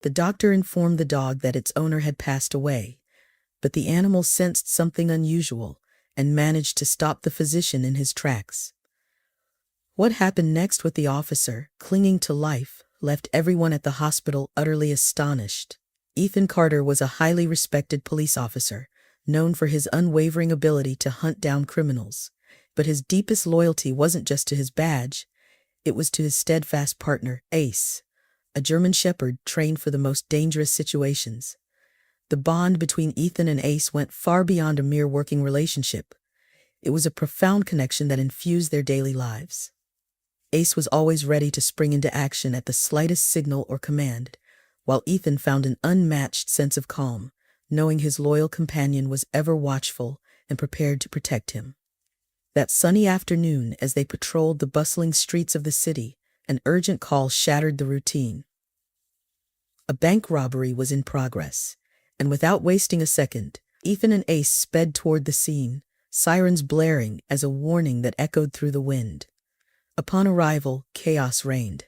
The doctor informed the dog that its owner had passed away, but the animal sensed something unusual and managed to stop the physician in his tracks. What happened next with the officer, clinging to life, left everyone at the hospital utterly astonished. Ethan Carter was a highly respected police officer, known for his unwavering ability to hunt down criminals. But his deepest loyalty wasn't just to his badge, it was to his steadfast partner, Ace, a German shepherd trained for the most dangerous situations. The bond between Ethan and Ace went far beyond a mere working relationship. It was a profound connection that infused their daily lives. Ace was always ready to spring into action at the slightest signal or command, while Ethan found an unmatched sense of calm, knowing his loyal companion was ever watchful and prepared to protect him. That sunny afternoon, as they patrolled the bustling streets of the city, an urgent call shattered the routine. A bank robbery was in progress, and without wasting a second, Ethan and Ace sped toward the scene, sirens blaring as a warning that echoed through the wind. Upon arrival, chaos reigned.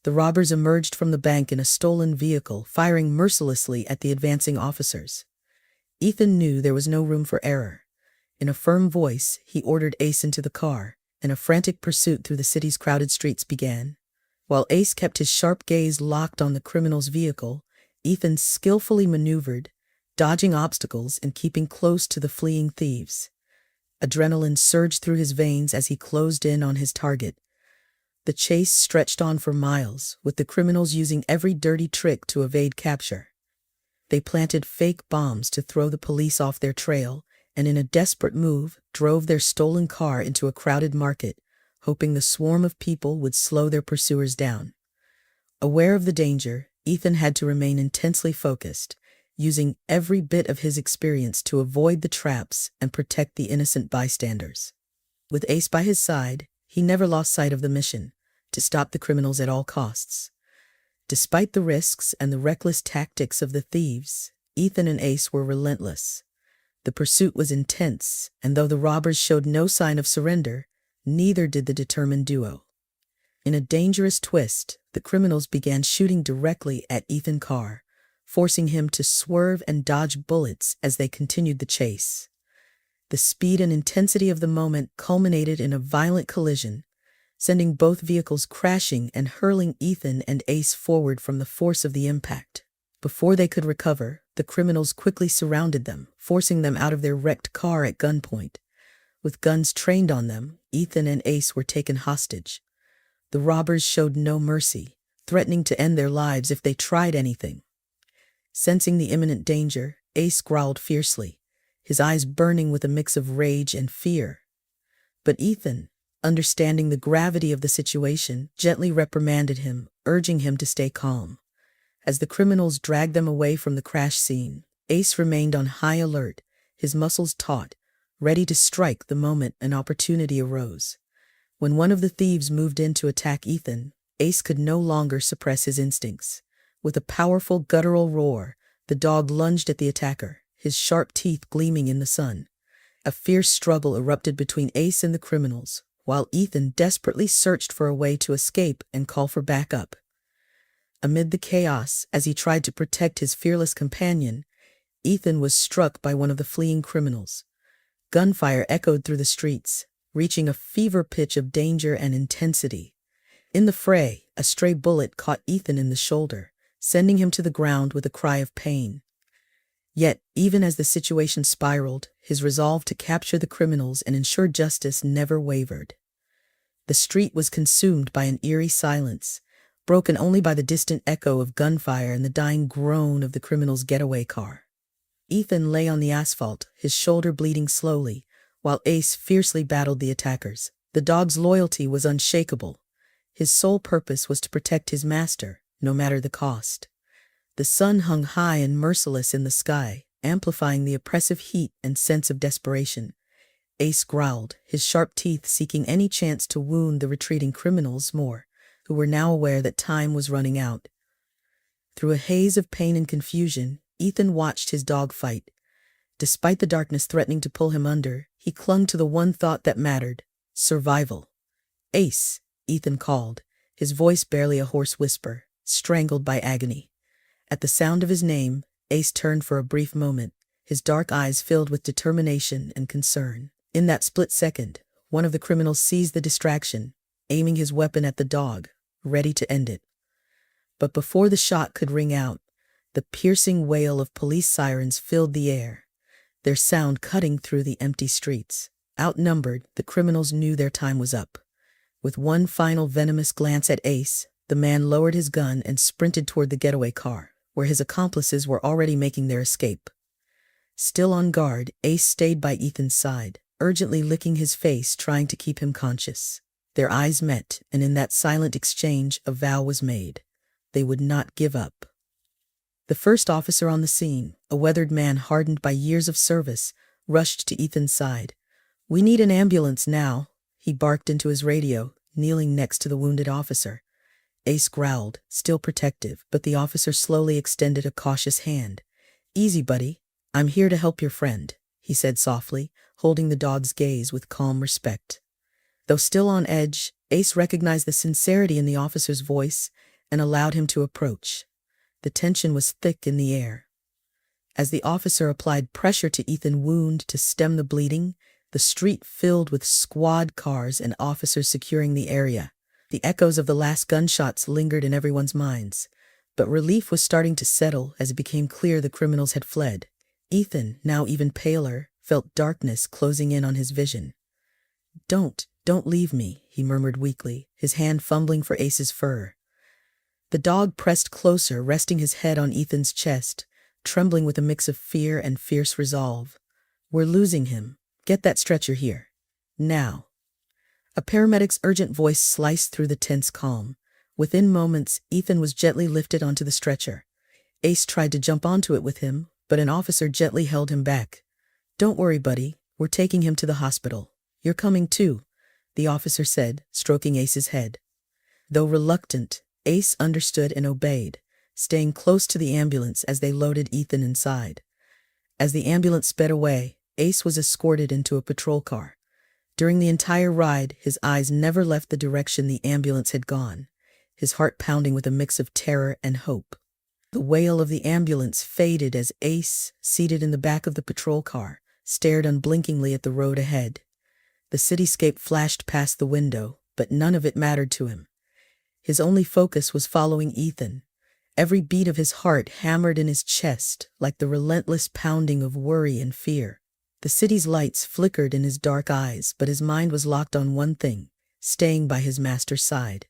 The robbers emerged from the bank in a stolen vehicle, firing mercilessly at the advancing officers. Ethan knew there was no room for error. In a firm voice, he ordered Ace into the car, and a frantic pursuit through the city's crowded streets began. While Ace kept his sharp gaze locked on the criminal's vehicle, Ethan skillfully maneuvered, dodging obstacles and keeping close to the fleeing thieves. Adrenaline surged through his veins as he closed in on his target. The chase stretched on for miles, with the criminals using every dirty trick to evade capture. They planted fake bombs to throw the police off their trail, and in a desperate move, drove their stolen car into a crowded market, hoping the swarm of people would slow their pursuers down. Aware of the danger, Ethan had to remain intensely focused, using every bit of his experience to avoid the traps and protect the innocent bystanders. With Ace by his side, he never lost sight of the mission, to stop the criminals at all costs. Despite the risks and the reckless tactics of the thieves, Ethan and Ace were relentless. The pursuit was intense, and though the robbers showed no sign of surrender, neither did the determined duo. In a dangerous twist, the criminals began shooting directly at Ethan Carr, forcing him to swerve and dodge bullets as they continued the chase. The speed and intensity of the moment culminated in a violent collision, sending both vehicles crashing and hurling Ethan and Ace forward from the force of the impact. Before they could recover, the criminals quickly surrounded them, forcing them out of their wrecked car at gunpoint. With guns trained on them, Ethan and Ace were taken hostage. The robbers showed no mercy, threatening to end their lives if they tried anything. Sensing the imminent danger, Ace growled fiercely, his eyes burning with a mix of rage and fear. But Ethan, understanding the gravity of the situation, gently reprimanded him, urging him to stay calm. As the criminals dragged them away from the crash scene, Ace remained on high alert, his muscles taut, ready to strike the moment an opportunity arose. When one of the thieves moved in to attack Ethan, Ace could no longer suppress his instincts. With a powerful guttural roar, the dog lunged at the attacker, his sharp teeth gleaming in the sun. A fierce struggle erupted between Ace and the criminals, while Ethan desperately searched for a way to escape and call for backup. Amid the chaos, as he tried to protect his fearless companion, Ethan was struck by one of the fleeing criminals. Gunfire echoed through the streets, reaching a fever pitch of danger and intensity. In the fray, a stray bullet caught Ethan in the shoulder, sending him to the ground with a cry of pain. Yet, even as the situation spiraled, his resolve to capture the criminals and ensure justice never wavered. The street was consumed by an eerie silence, broken only by the distant echo of gunfire and the dying groan of the criminal's getaway car. Ethan lay on the asphalt, his shoulder bleeding slowly, while Ace fiercely battled the attackers. The dog's loyalty was unshakable. His sole purpose was to protect his master, no matter the cost. The sun hung high and merciless in the sky, amplifying the oppressive heat and sense of desperation. Ace growled, his sharp teeth seeking any chance to wound the retreating criminals more, who were now aware that time was running out. Through a haze of pain and confusion, Ethan watched his dog fight. Despite the darkness threatening to pull him under, he clung to the one thought that mattered: survival. "Ace," Ethan called, his voice barely a hoarse whisper, strangled by agony. At the sound of his name, Ace turned for a brief moment, his dark eyes filled with determination and concern. In that split second, one of the criminals seized the distraction, aiming his weapon at the dog, ready to end it. But before the shot could ring out, the piercing wail of police sirens filled the air, their sound cutting through the empty streets. Outnumbered, the criminals knew their time was up. With one final venomous glance at Ace, the man lowered his gun and sprinted toward the getaway car, where his accomplices were already making their escape. Still on guard, Ace stayed by Ethan's side, urgently licking his face, trying to keep him conscious. Their eyes met, and in that silent exchange, a vow was made. They would not give up. The first officer on the scene, a weathered man hardened by years of service, rushed to Ethan's side. "We need an ambulance now," he barked into his radio, kneeling next to the wounded officer. Ace growled, still protective, but the officer slowly extended a cautious hand. "Easy, buddy. I'm here to help your friend," he said softly, holding the dog's gaze with calm respect. Though still on edge, Ace recognized the sincerity in the officer's voice and allowed him to approach. The tension was thick in the air. As the officer applied pressure to Ethan's wound to stem the bleeding, the street filled with squad cars and officers securing the area. The echoes of the last gunshots lingered in everyone's minds, but relief was starting to settle as it became clear the criminals had fled. Ethan, now even paler, felt darkness closing in on his vision. Don't leave me," he murmured weakly, his hand fumbling for Ace's fur. The dog pressed closer, resting his head on Ethan's chest, trembling with a mix of fear and fierce resolve. "We're losing him. Get that stretcher here. Now." A paramedic's urgent voice sliced through the tense calm. Within moments, Ethan was gently lifted onto the stretcher. Ace tried to jump onto it with him, but an officer gently held him back. "Don't worry, buddy. We're taking him to the hospital. You're coming too," the officer said, stroking Ace's head. Though reluctant, Ace understood and obeyed, staying close to the ambulance as they loaded Ethan inside. As the ambulance sped away, Ace was escorted into a patrol car. During the entire ride, his eyes never left the direction the ambulance had gone, his heart pounding with a mix of terror and hope. The wail of the ambulance faded as Ace, seated in the back of the patrol car, stared unblinkingly at the road ahead. The cityscape flashed past the window, but none of it mattered to him. His only focus was following Ethan. Every beat of his heart hammered in his chest like the relentless pounding of worry and fear. The city's lights flickered in his dark eyes, but his mind was locked on one thing: staying by his master's side.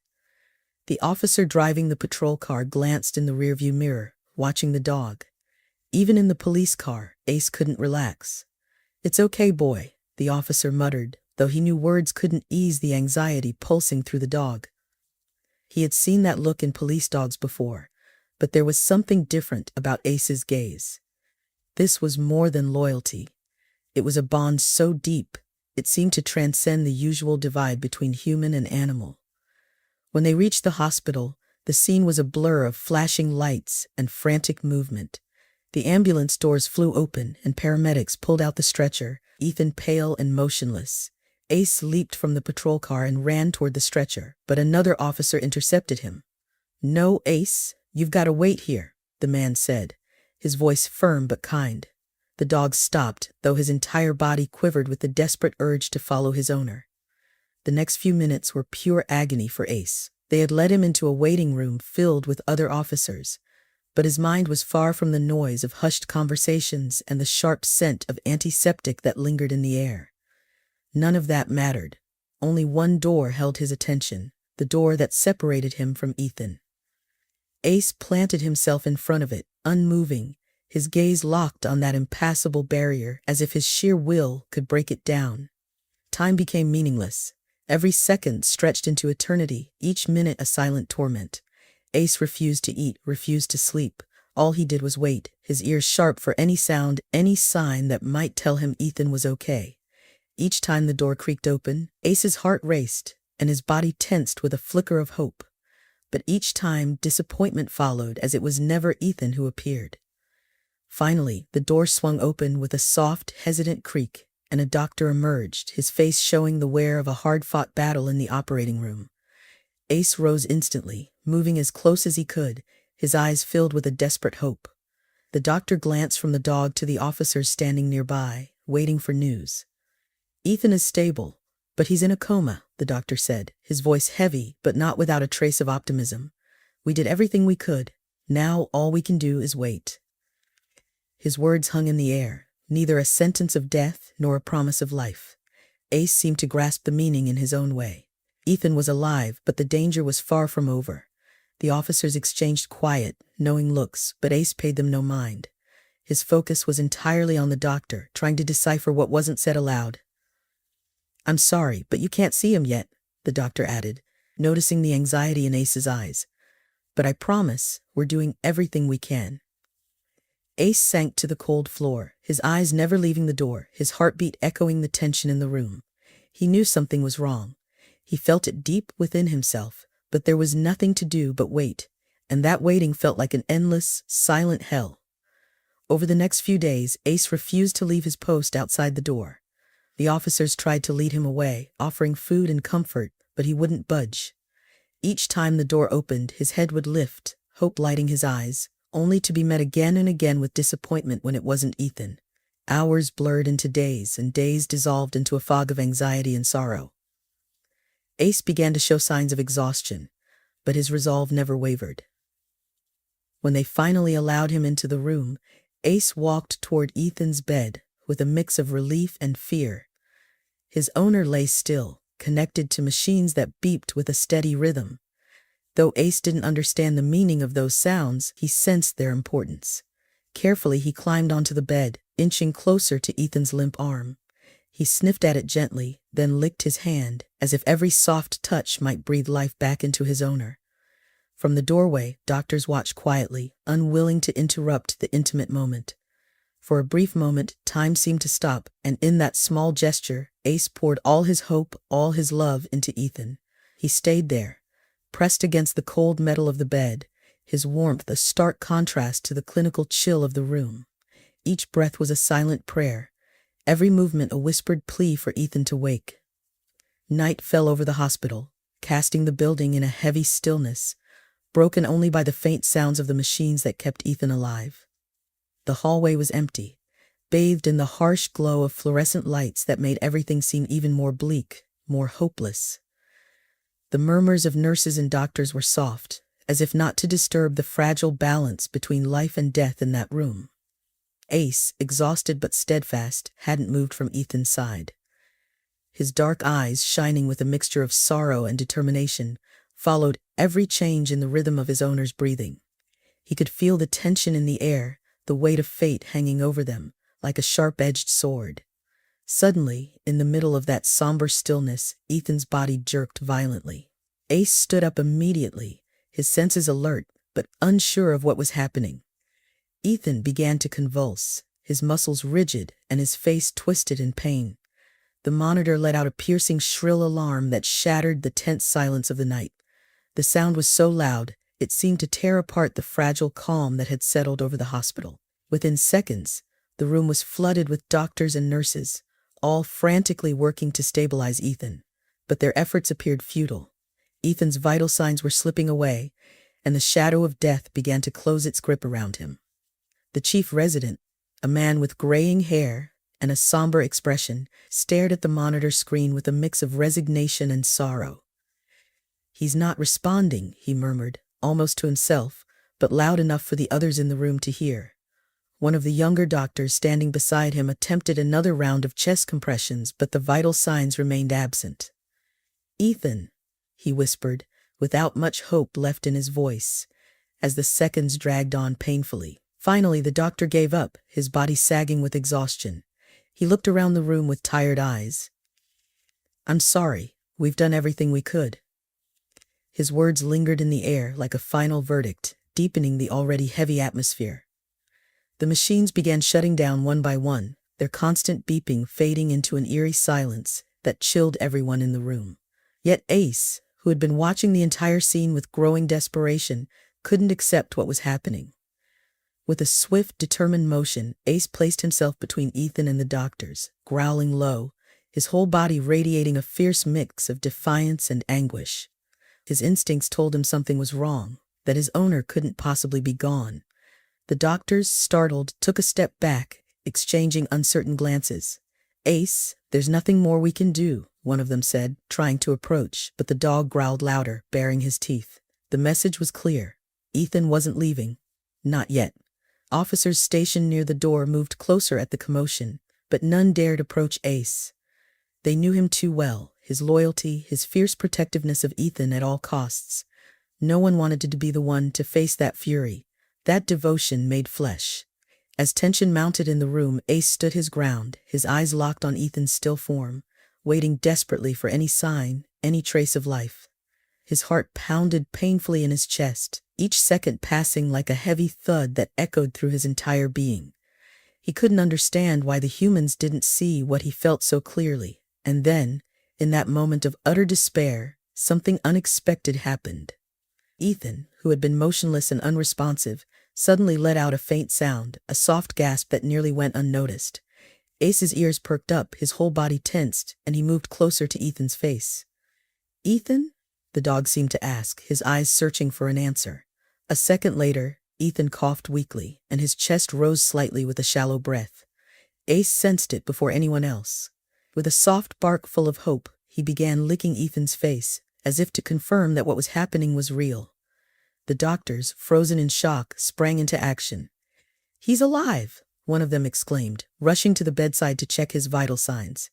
The officer driving the patrol car glanced in the rearview mirror, watching the dog. Even in the police car, Ace couldn't relax. "It's okay, boy," the officer muttered, though he knew words couldn't ease the anxiety pulsing through the dog. He had seen that look in police dogs before, but there was something different about Ace's gaze. This was more than loyalty. It was a bond so deep, it seemed to transcend the usual divide between human and animal. When they reached the hospital, the scene was a blur of flashing lights and frantic movement. The ambulance doors flew open and paramedics pulled out the stretcher, Ethan pale and motionless. Ace leaped from the patrol car and ran toward the stretcher, but another officer intercepted him. "No, Ace, you've got to wait here," the man said, his voice firm but kind. The dog stopped, though his entire body quivered with the desperate urge to follow his owner. The next few minutes were pure agony for Ace. They had led him into a waiting room filled with other officers, but his mind was far from the noise of hushed conversations and the sharp scent of antiseptic that lingered in the air. None of that mattered. Only one door held his attention, the door that separated him from Ethan. Ace planted himself in front of it, unmoving, his gaze locked on that impassable barrier as if his sheer will could break it down. Time became meaningless. Every second stretched into eternity, each minute a silent torment. Ace refused to eat, refused to sleep. All he did was wait, his ears sharp for any sound, any sign that might tell him Ethan was okay. Each time the door creaked open, Ace's heart raced, and his body tensed with a flicker of hope. But each time, disappointment followed, as it was never Ethan who appeared. Finally, the door swung open with a soft, hesitant creak, and a doctor emerged, his face showing the wear of a hard-fought battle in the operating room. Ace rose instantly, moving as close as he could, his eyes filled with a desperate hope. The doctor glanced from the dog to the officers standing nearby, waiting for news. "Ethan is stable, but he's in a coma," the doctor said, his voice heavy but not without a trace of optimism. "We did everything we could. Now all we can do is wait." His words hung in the air, neither a sentence of death nor a promise of life. Ace seemed to grasp the meaning in his own way. Ethan was alive, but the danger was far from over. The officers exchanged quiet, knowing looks, but Ace paid them no mind. His focus was entirely on the doctor, trying to decipher what wasn't said aloud. "I'm sorry, but you can't see him yet," the doctor added, noticing the anxiety in Ace's eyes. "But I promise, we're doing everything we can." Ace sank to the cold floor, his eyes never leaving the door, his heartbeat echoing the tension in the room. He knew something was wrong. He felt it deep within himself, but there was nothing to do but wait, and that waiting felt like an endless, silent hell. Over the next few days, Ace refused to leave his post outside the door. The officers tried to lead him away, offering food and comfort, but he wouldn't budge. Each time the door opened, his head would lift, hope lighting his eyes, only to be met again and again with disappointment when it wasn't Ethan. Hours blurred into days, and days dissolved into a fog of anxiety and sorrow. Ace began to show signs of exhaustion, but his resolve never wavered. When they finally allowed him into the room, Ace walked toward Ethan's bed with a mix of relief and fear. His owner lay still, connected to machines that beeped with a steady rhythm. Though Ace didn't understand the meaning of those sounds, he sensed their importance. Carefully, he climbed onto the bed, inching closer to Ethan's limp arm. He sniffed at it gently, then licked his hand, as if every soft touch might breathe life back into his owner. From the doorway, doctors watched quietly, unwilling to interrupt the intimate moment. For a brief moment, time seemed to stop, and in that small gesture, Ace poured all his hope, all his love into Ethan. He stayed there, pressed against the cold metal of the bed, his warmth a stark contrast to the clinical chill of the room. Each breath was a silent prayer, every movement a whispered plea for Ethan to wake. Night fell over the hospital, casting the building in a heavy stillness, broken only by the faint sounds of the machines that kept Ethan alive. The hallway was empty, bathed in the harsh glow of fluorescent lights that made everything seem even more bleak, more hopeless. The murmurs of nurses and doctors were soft, as if not to disturb the fragile balance between life and death in that room. Ace, exhausted but steadfast, hadn't moved from Ethan's side. His dark eyes, shining with a mixture of sorrow and determination, followed every change in the rhythm of his owner's breathing. He could feel the tension in the air, the weight of fate hanging over them, like a sharp-edged sword. Suddenly, in the middle of that somber stillness, Ethan's body jerked violently. Ace stood up immediately, his senses alert, but unsure of what was happening. Ethan began to convulse, his muscles rigid and his face twisted in pain. The monitor let out a piercing shrill alarm that shattered the tense silence of the night. The sound was so loud, it seemed to tear apart the fragile calm that had settled over the hospital. Within seconds, the room was flooded with doctors and nurses, all frantically working to stabilize Ethan. But their efforts appeared futile. Ethan's vital signs were slipping away, and the shadow of death began to close its grip around him. The chief resident, a man with graying hair and a somber expression, stared at the monitor screen with a mix of resignation and sorrow. "He's not responding," he murmured, almost to himself, but loud enough for the others in the room to hear. One of the younger doctors standing beside him attempted another round of chest compressions, but the vital signs remained absent. "Ethan," he whispered, without much hope left in his voice, as the seconds dragged on painfully. Finally, the doctor gave up, his body sagging with exhaustion. He looked around the room with tired eyes. "I'm sorry, we've done everything we could." His words lingered in the air like a final verdict, deepening the already heavy atmosphere. The machines began shutting down one by one, their constant beeping fading into an eerie silence that chilled everyone in the room. Yet Ace, who had been watching the entire scene with growing desperation, couldn't accept what was happening. With a swift, determined motion, Ace placed himself between Ethan and the doctors, growling low, his whole body radiating a fierce mix of defiance and anguish. His instincts told him something was wrong. that his owner couldn't possibly be gone. The doctors, startled, took a step back, exchanging uncertain glances. "Ace, there's nothing more we can do," one of them said, trying to approach, but the dog growled louder, baring his teeth. The message was clear. Ethan wasn't leaving. Not yet. Officers stationed near the door moved closer at the commotion, but none dared approach Ace. They knew him too well, his loyalty, his fierce protectiveness of Ethan at all costs. No one wanted to be the one to face that fury, that devotion made flesh. As tension mounted in the room, Ace stood his ground, his eyes locked on Ethan's still form, waiting desperately for any sign, any trace of life. His heart pounded painfully in his chest, each second passing like a heavy thud that echoed through his entire being. He couldn't understand why the humans didn't see what he felt so clearly. And then, in that moment of utter despair, something unexpected happened. Ethan, who had been motionless and unresponsive, suddenly let out a faint sound, a soft gasp that nearly went unnoticed. Ace's ears perked up, his whole body tensed, and he moved closer to Ethan's face. "Ethan?" the dog seemed to ask, his eyes searching for an answer. A second later, Ethan coughed weakly, and his chest rose slightly with a shallow breath. Ace sensed it before anyone else. With a soft bark full of hope, he began licking Ethan's face, as if to confirm that what was happening was real. The doctors, frozen in shock, sprang into action. "He's alive!" one of them exclaimed, rushing to the bedside to check his vital signs.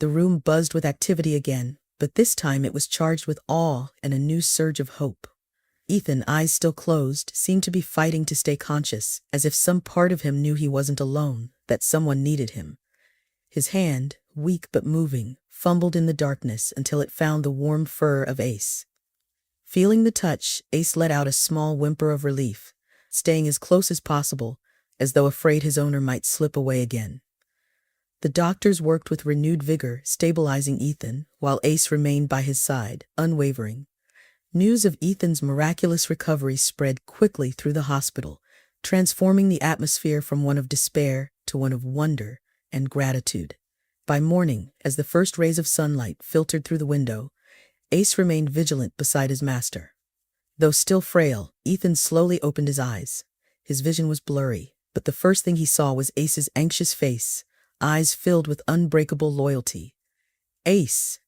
The room buzzed with activity again, but this time it was charged with awe and a new surge of hope. Ethan, eyes still closed, seemed to be fighting to stay conscious, as if some part of him knew he wasn't alone, that someone needed him. His hand, weak but moving, fumbled in the darkness until it found the warm fur of Ace. Feeling the touch, Ace let out a small whimper of relief, staying as close as possible, as though afraid his owner might slip away again. The doctors worked with renewed vigor, stabilizing Ethan, while Ace remained by his side, unwavering. News of Ethan's miraculous recovery spread quickly through the hospital, transforming the atmosphere from one of despair to one of wonder and gratitude. By morning, as the first rays of sunlight filtered through the window, Ace remained vigilant beside his master. Though still frail, Ethan slowly opened his eyes. His vision was blurry, but the first thing he saw was Ace's anxious face, eyes filled with unbreakable loyalty. "Ace,"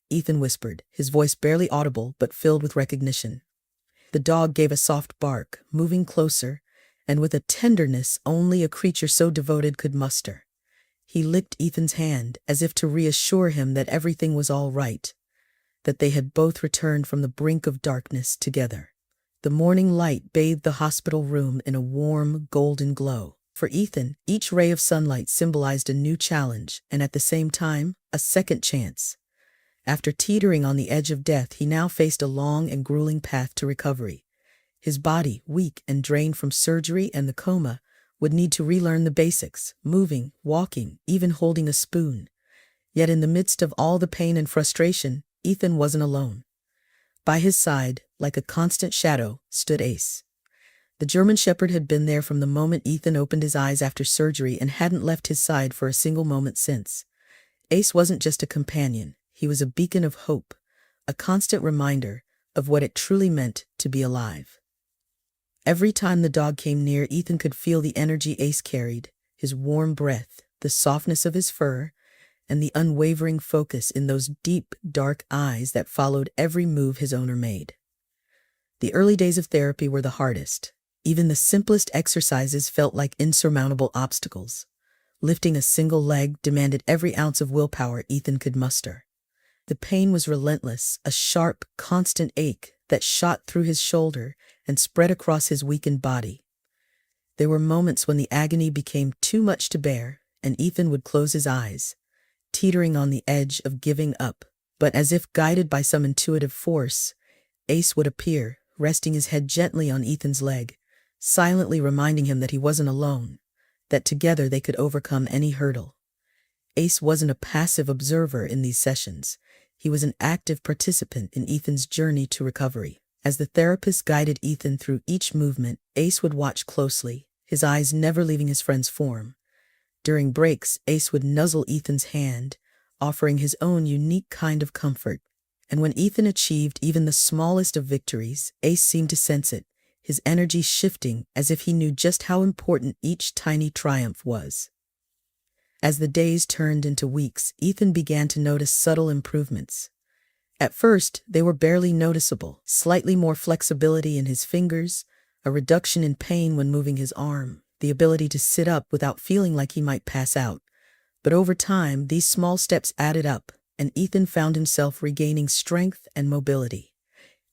Ethan whispered, his voice barely audible but filled with recognition. The dog gave a soft bark, moving closer, and with a tenderness only a creature so devoted could muster. He licked Ethan's hand as if to reassure him that everything was all right, that they had both returned from the brink of darkness together. The morning light bathed the hospital room in a warm, golden glow. For Ethan, each ray of sunlight symbolized a new challenge and at the same time, a second chance. After teetering on the edge of death, he now faced a long and grueling path to recovery. His body, weak and drained from surgery and the coma, would need to relearn the basics, moving, walking, even holding a spoon. Yet in the midst of all the pain and frustration, Ethan wasn't alone. By his side, like a constant shadow, stood Ace. The German Shepherd had been there from the moment Ethan opened his eyes after surgery and hadn't left his side for a single moment since. Ace wasn't just a companion, he was a beacon of hope, a constant reminder of what it truly meant to be alive. Every time the dog came near, Ethan could feel the energy Ace carried, his warm breath, the softness of his fur, and the unwavering focus in those deep, dark eyes that followed every move his owner made. The early days of therapy were the hardest. Even the simplest exercises felt like insurmountable obstacles. Lifting a single leg demanded every ounce of willpower Ethan could muster. The pain was relentless, a sharp, constant ache that shot through his shoulder and spread across his weakened body. There were moments when the agony became too much to bear, and Ethan would close his eyes, teetering on the edge of giving up. But as if guided by some intuitive force, Ace would appear, resting his head gently on Ethan's leg, silently reminding him that he wasn't alone, that together they could overcome any hurdle. Ace wasn't a passive observer in these sessions. He was an active participant in Ethan's journey to recovery. As the therapist guided Ethan through each movement, Ace would watch closely, his eyes never leaving his friend's form. During breaks, Ace would nuzzle Ethan's hand, offering his own unique kind of comfort. And when Ethan achieved even the smallest of victories, Ace seemed to sense it, his energy shifting as if he knew just how important each tiny triumph was. As the days turned into weeks, Ethan began to notice subtle improvements. At first, they were barely noticeable, slightly more flexibility in his fingers, a reduction in pain when moving his arm, the ability to sit up without feeling like he might pass out. But over time, these small steps added up, and Ethan found himself regaining strength and mobility.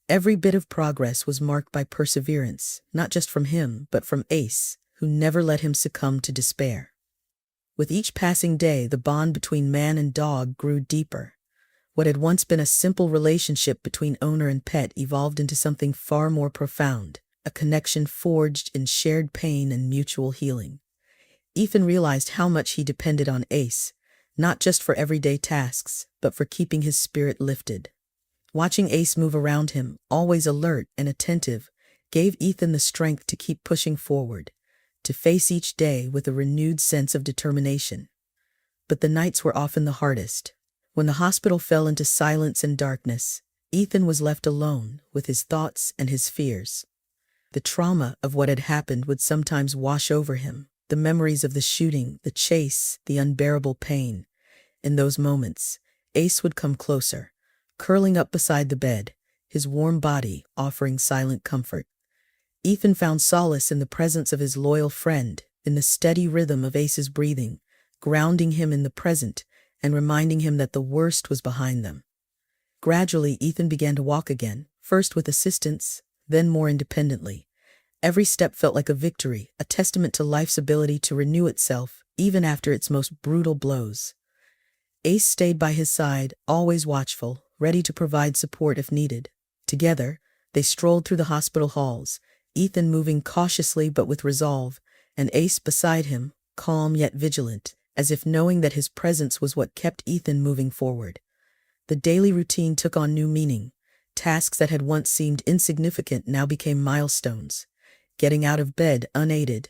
Every bit of progress was marked by perseverance, not just from him, but from Ace, who never let him succumb to despair. With each passing day, the bond between man and dog grew deeper. What had once been a simple relationship between owner and pet evolved into something far more profound, a connection forged in shared pain and mutual healing. Ethan realized how much he depended on Ace, not just for everyday tasks, but for keeping his spirit lifted. Watching Ace move around him, always alert and attentive, gave Ethan the strength to keep pushing forward, to face each day with a renewed sense of determination. But the nights were often the hardest. When the hospital fell into silence and darkness, Ethan was left alone with his thoughts and his fears. The trauma of what had happened would sometimes wash over him, the memories of the shooting, the chase, the unbearable pain. In those moments, Ace would come closer, curling up beside the bed, his warm body offering silent comfort. Ethan found solace in the presence of his loyal friend, in the steady rhythm of Ace's breathing, grounding him in the present and reminding him that the worst was behind them. Gradually, Ethan began to walk again, first with assistance, then more independently. Every step felt like a victory, a testament to life's ability to renew itself, even after its most brutal blows. Ace stayed by his side, always watchful, ready to provide support if needed. Together, they strolled through the hospital halls, Ethan moving cautiously but with resolve, and Ace beside him, calm yet vigilant, as if knowing that his presence was what kept Ethan moving forward. The daily routine took on new meaning. Tasks that had once seemed insignificant now became milestones. Getting out of bed unaided,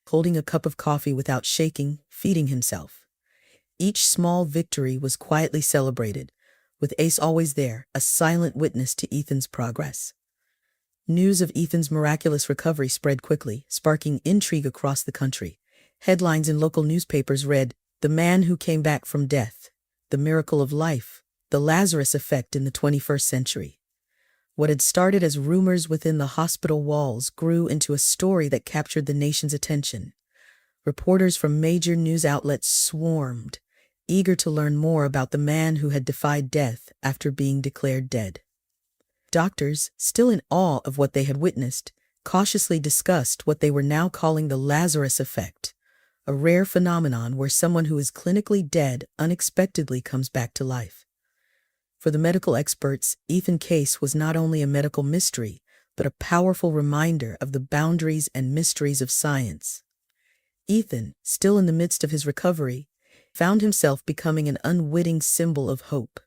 holding a cup of coffee without shaking, feeding himself. Each small victory was quietly celebrated, with Ace always there, a silent witness to Ethan's progress. News of Ethan's miraculous recovery spread quickly, sparking intrigue across the country. Headlines in local newspapers read, "The man who came back from death, the miracle of life, the Lazarus effect in the 21st century." What had started as rumors within the hospital walls grew into a story that captured the nation's attention. Reporters from major news outlets swarmed, eager to learn more about the man who had defied death after being declared dead. Doctors, still in awe of what they had witnessed, cautiously discussed what they were now calling the Lazarus effect, a rare phenomenon where someone who is clinically dead unexpectedly comes back to life. For the medical experts, Ethan's case was not only a medical mystery, but a powerful reminder of the boundaries and mysteries of science. Ethan, still in the midst of his recovery, found himself becoming an unwitting symbol of hope,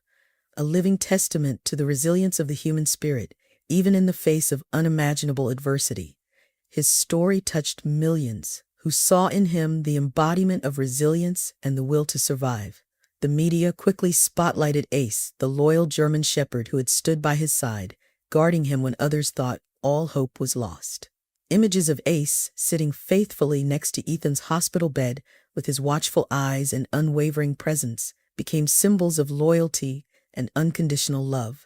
a living testament to the resilience of the human spirit, even in the face of unimaginable adversity. His story touched millions, who saw in him the embodiment of resilience and the will to survive. The media quickly spotlighted Ace, the loyal German shepherd who had stood by his side, guarding him when others thought all hope was lost. Images of Ace, sitting faithfully next to Ethan's hospital bed with his watchful eyes and unwavering presence, became symbols of loyalty and unconditional love.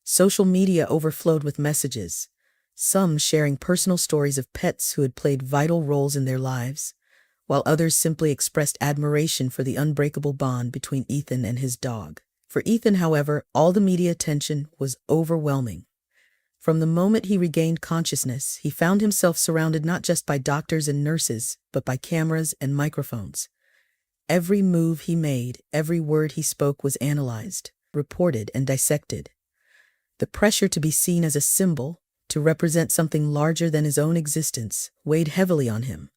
Social media overflowed with messages, some sharing personal stories of pets who had played vital roles in their lives, while others simply expressed admiration for the unbreakable bond between Ethan and his dog. For Ethan, however, all the media attention was overwhelming. From the moment he regained consciousness, he found himself surrounded not just by doctors and nurses, but by cameras and microphones. Every move he made, every word he spoke was analyzed, reported, and dissected. The pressure to be seen as a symbol, to represent something larger than his own existence, weighed heavily on him.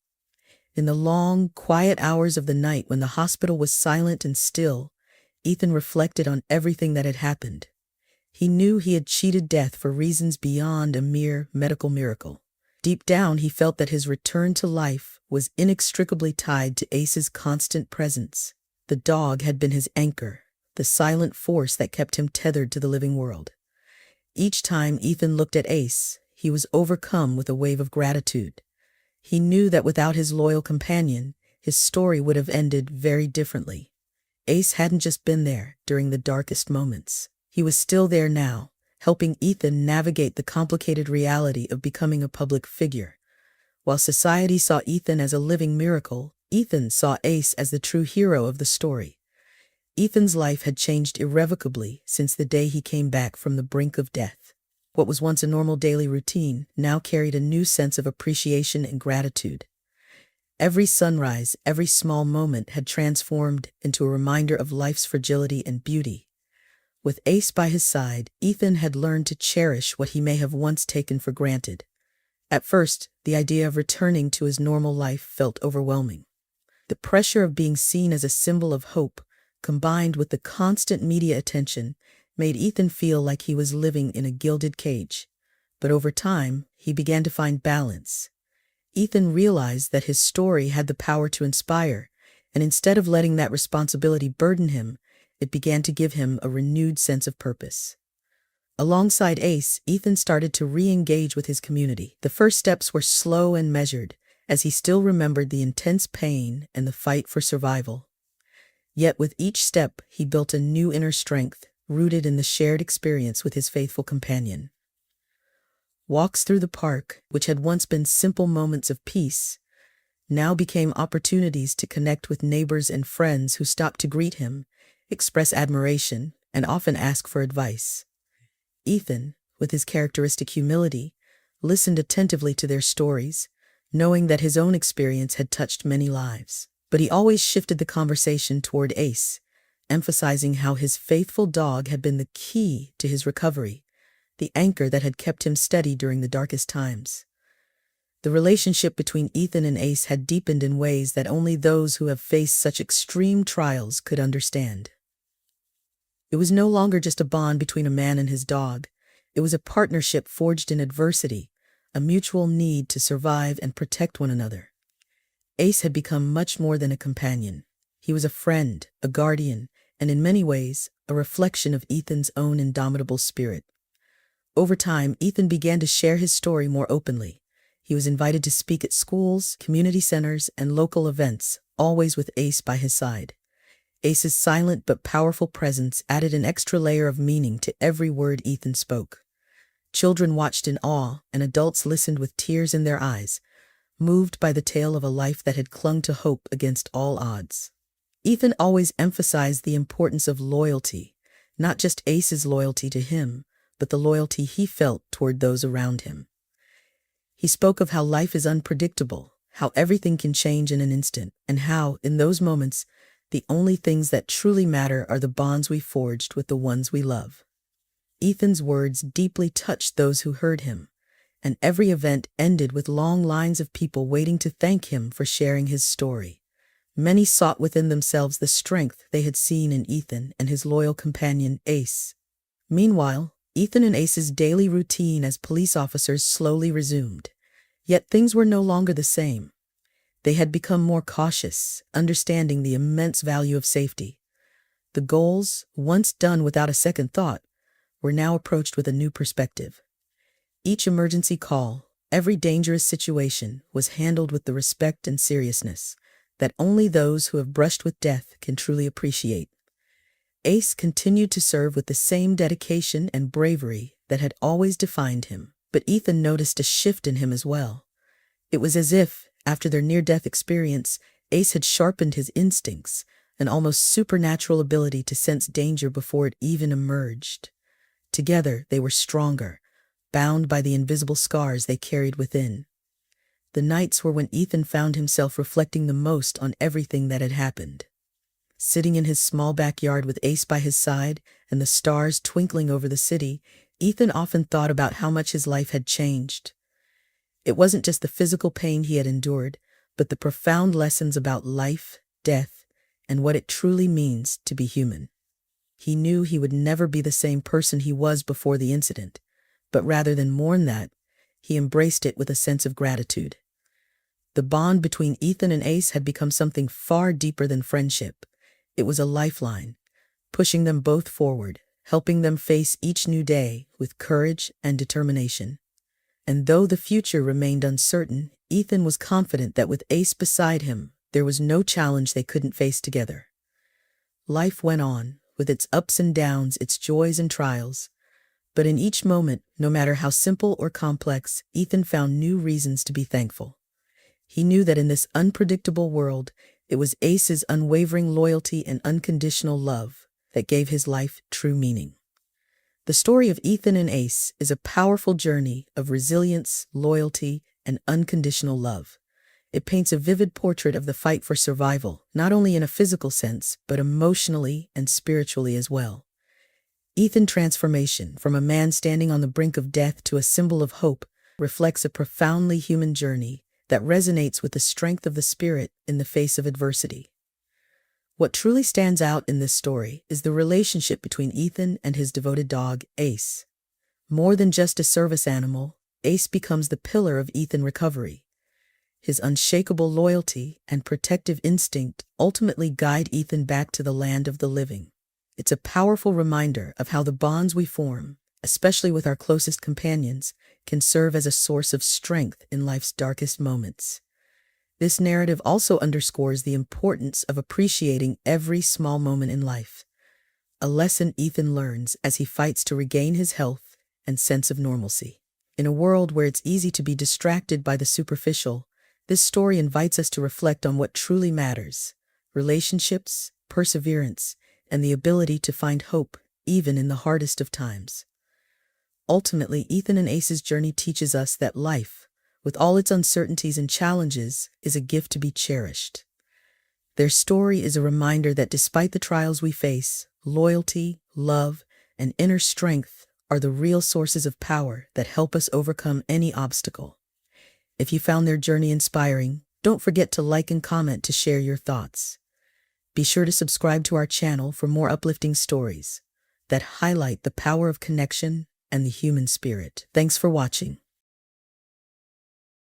In the long, quiet hours of the night when the hospital was silent and still, Ethan reflected on everything that had happened. He knew he had cheated death for reasons beyond a mere medical miracle. Deep down, he felt that his return to life was inextricably tied to Ace's constant presence. The dog had been his anchor, the silent force that kept him tethered to the living world. Each time Ethan looked at Ace, he was overcome with a wave of gratitude. He knew that without his loyal companion, his story would have ended very differently. Ace hadn't just been there during the darkest moments. He was still there now, helping Ethan navigate the complicated reality of becoming a public figure. While society saw Ethan as a living miracle, Ethan saw Ace as the true hero of the story. Ethan's life had changed irrevocably since the day he came back from the brink of death. What was once a normal daily routine now carried a new sense of appreciation and gratitude. Every sunrise, every small moment had transformed into a reminder of life's fragility and beauty. With Ace by his side, Ethan had learned to cherish what he may have once taken for granted. At first, the idea of returning to his normal life felt overwhelming. The pressure of being seen as a symbol of hope, combined with the constant media attention, made Ethan feel like he was living in a gilded cage. But over time, he began to find balance. Ethan realized that his story had the power to inspire, and instead of letting that responsibility burden him, it began to give him a renewed sense of purpose. Alongside Ace, Ethan started to re-engage with his community. The first steps were slow and measured, as he still remembered the intense pain and the fight for survival. Yet with each step, he built a new inner strength, rooted in the shared experience with his faithful companion. Walks through the park, which had once been simple moments of peace, now became opportunities to connect with neighbors and friends who stopped to greet him, express admiration, and often ask for advice. Ethan, with his characteristic humility, listened attentively to their stories, knowing that his own experience had touched many lives. But he always shifted the conversation toward Ace, emphasizing how his faithful dog had been the key to his recovery, the anchor that had kept him steady during the darkest times. The relationship between Ethan and Ace had deepened in ways that only those who have faced such extreme trials could understand. It was no longer just a bond between a man and his dog. It was a partnership forged in adversity, a mutual need to survive and protect one another. Ace had become much more than a companion. He was a friend, a guardian, and in many ways, a reflection of Ethan's own indomitable spirit. Over time, Ethan began to share his story more openly. He was invited to speak at schools, community centers, and local events, always with Ace by his side. Ace's silent but powerful presence added an extra layer of meaning to every word Ethan spoke. Children watched in awe, and adults listened with tears in their eyes, moved by the tale of a life that had clung to hope against all odds. Ethan always emphasized the importance of loyalty, not just Ace's loyalty to him, but the loyalty he felt toward those around him. He spoke of how life is unpredictable, how everything can change in an instant, and how, in those moments, the only things that truly matter are the bonds we forged with the ones we love. Ethan's words deeply touched those who heard him, and every event ended with long lines of people waiting to thank him for sharing his story. Many sought within themselves the strength they had seen in Ethan and his loyal companion, Ace. Meanwhile, Ethan and Ace's daily routine as police officers slowly resumed. Yet things were no longer the same. They had become more cautious, understanding the immense value of safety. The goals, once done without a second thought, were now approached with a new perspective. Each emergency call, every dangerous situation was handled with the respect and seriousness that only those who have brushed with death can truly appreciate. Ace continued to serve with the same dedication and bravery that had always defined him, but Ethan noticed a shift in him as well. It was as if, after their near-death experience, Ace had sharpened his instincts, an almost supernatural ability to sense danger before it even emerged. Together, they were stronger, bound by the invisible scars they carried within. The nights were when Ethan found himself reflecting the most on everything that had happened. Sitting in his small backyard with Ace by his side and the stars twinkling over the city, Ethan often thought about how much his life had changed. It wasn't just the physical pain he had endured, but the profound lessons about life, death, and what it truly means to be human. He knew he would never be the same person he was before the incident, but rather than mourn that, he embraced it with a sense of gratitude. The bond between Ethan and Ace had become something far deeper than friendship. It was a lifeline, pushing them both forward, helping them face each new day with courage and determination. And though the future remained uncertain, Ethan was confident that with Ace beside him, there was no challenge they couldn't face together. Life went on, with its ups and downs, its joys and trials. But in each moment, no matter how simple or complex, Ethan found new reasons to be thankful. He knew that in this unpredictable world, it was Ace's unwavering loyalty and unconditional love that gave his life true meaning. The story of Ethan and Ace is a powerful journey of resilience, loyalty, and unconditional love. It paints a vivid portrait of the fight for survival, not only in a physical sense, but emotionally and spiritually as well. Ethan's transformation from a man standing on the brink of death to a symbol of hope reflects a profoundly human journey that resonates with the strength of the spirit in the face of adversity. What truly stands out in this story is the relationship between Ethan and his devoted dog, Ace. More than just a service animal, Ace becomes the pillar of Ethan's recovery. His unshakable loyalty and protective instinct ultimately guide Ethan back to the land of the living. It's a powerful reminder of how the bonds we form, especially with our closest companions, can serve as a source of strength in life's darkest moments. This narrative also underscores the importance of appreciating every small moment in life, a lesson Ethan learns as he fights to regain his health and sense of normalcy. In a world where it's easy to be distracted by the superficial, this story invites us to reflect on what truly matters: relationships, perseverance, and the ability to find hope even in the hardest of times. Ultimately, Ethan and Ace's journey teaches us that life, with all its uncertainties and challenges, is a gift to be cherished. Their story is a reminder that despite the trials we face, loyalty, love, and inner strength are the real sources of power that help us overcome any obstacle. If you found their journey inspiring, don't forget to like and comment to share your thoughts. Be sure to subscribe to our channel for more uplifting stories that highlight the power of connection and the human spirit. Thanks for watching.